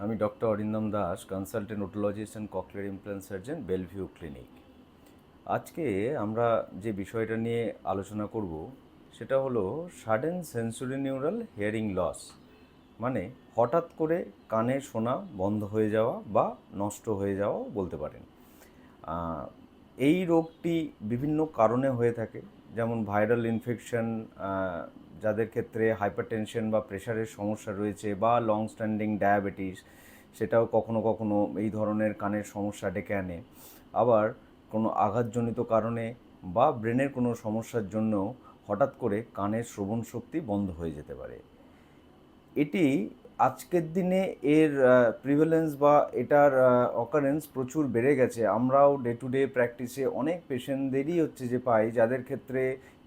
আমি doctor Arindam Das, consultant otologist and cochlear implant surgeon, Bellevue clinic. আজকে আমরা যে বিষয়টা নিয়ে আলোচনা করব সেটা হলো sudden sensory neural hearing loss, মানে হঠাৎ করে কানে শোনা বন্ধ হয়ে যাওয়া বা নষ্ট হয়ে যাওয়া বলতে পারেন। এই রোগটি বিভিন্ন কারণে হয়ে থাকে, যেমন ভাইরাল ইনফেকশন, যাদের ক্ষেত্রে হাইপারটেনশন বা প্রেশারের সমস্যা রয়েছে, বা লং স্ট্যান্ডিং ডায়াবেটিস, সেটাও কখনো কখনো এই ধরনের কানের সমস্যা ডেকে আনে। আবার কোনো আঘাতজনিত কারণে বা ব্রেনের কোনো সমস্যার জন্য হঠাৎ করে কানের শ্রবণ শক্তি বন্ধ হয়ে যেতে পারে। এটি আজকের দিনে এর প্রিভ্যালেন্স বা এটার অকারেন্স প্রচুর বেড়ে গেছে। আমরাও ডে টু ডে প্র্যাকটিসে অনেক পেশেন্টদেরই হচ্ছে যে পাই, যাদের ক্ষেত্রে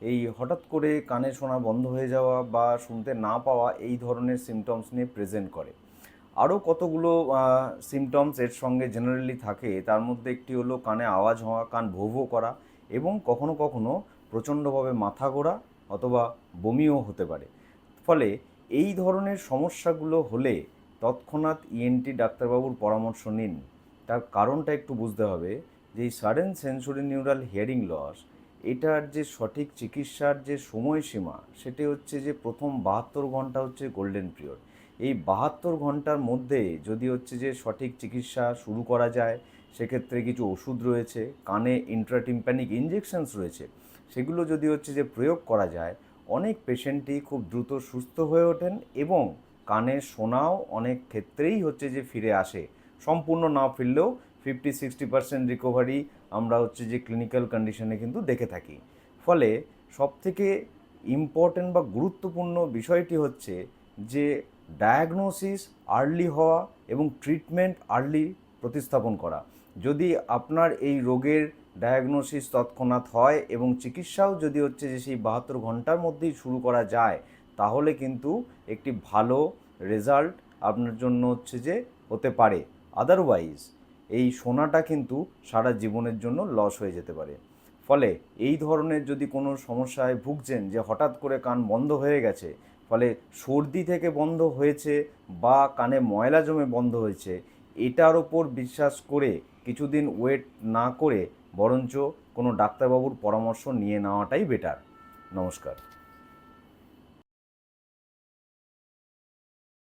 এই হঠাৎ করে কানে শোনা বন্ধ হয়ে যাওয়া বা শুনতে না পাওয়া এই ধরনের সিমটমস নিয়ে প্রেজেন্ট করে। আরও কতগুলো সিমটমস এর সঙ্গে জেনারেলি থাকে, তার মধ্যে একটি হলো কানে আওয়াজ হওয়া, কান ভোঁ ভোঁ করা, এবং কখনো কখনো প্রচণ্ডভাবে মাথা ঘোরা অথবা বমিও হতে পারে। ফলে এই ধরনের সমস্যাগুলো হলে তৎক্ষণাৎ ইএনটি ডাক্তারবাবুর পরামর্শ নিন। তার কারণটা একটু বুঝতে হবে যে এই sudden sensory neural hearing loss, এটার যে সঠিক চিকিৎসার যে সময়সীমা, সেটি হচ্ছে যে প্রথম 72 ঘন্টা হচ্ছে গোল্ডেন পিরিয়ড। এই 72 ঘন্টার মধ্যে যদি হচ্ছে যে সঠিক চিকিৎসা শুরু করা যায়, সেক্ষেত্রে কিছু ওষুধ রয়েছে, কানে ইন্ট্রাটিম্প্যানিক ইনজেকশনস রয়েছে, সেগুলো যদি হচ্ছে যে প্রয়োগ করা যায়, অনেক পেশেন্টই খুব দ্রুত সুস্থ হয়ে ওঠেন এবং কানে শোনাও অনেক ক্ষেত্রেই হচ্ছে যে ফিরে আসে। সম্পূর্ণ না ফিরলেও 50-60% রিকভারি আমরা হচ্ছে যে ক্লিনিক্যাল কন্ডিশনে কিন্তু দেখে থাকি। ফলে সবথেকে ইম্পর্ট্যান্ট বা গুরুত্বপূর্ণ বিষয়টি হচ্ছে যে ডায়াগনোসিস আর্লি হওয়া এবং ট্রিটমেন্ট আর্লি প্রতিস্থাপন করা। যদি আপনার এই রোগের ডায়াগনোসিস তৎক্ষণাৎ হয় এবং চিকিৎসাও যদি হচ্ছে যে সেই 72 ঘন্টার মধ্যেই শুরু করা যায়, তাহলে কিন্তু একটি ভালো রেজাল্ট আপনার জন্য হচ্ছে যে হতে পারে। আদারওয়াইজ এই শোনাটা কিন্তু সারা জীবনের জন্য লস হয়ে যেতে পারে। ফলে এই ধরনের যদি কোনো সমস্যায় ভুগছেন যে হঠাৎ করে কান বন্ধ হয়ে গেছে, ফলে সর্দি থেকে বন্ধ হয়েছে বা কানে ময়লা জমে বন্ধ হয়েছে, এটার ওপর বিশ্বাস করে কিছুদিন ওয়েট না করে বরঞ্চ কোনো ডাক্তারবাবুর পরামর্শ নিয়ে নেওয়াটাই বেটার। নমস্কার।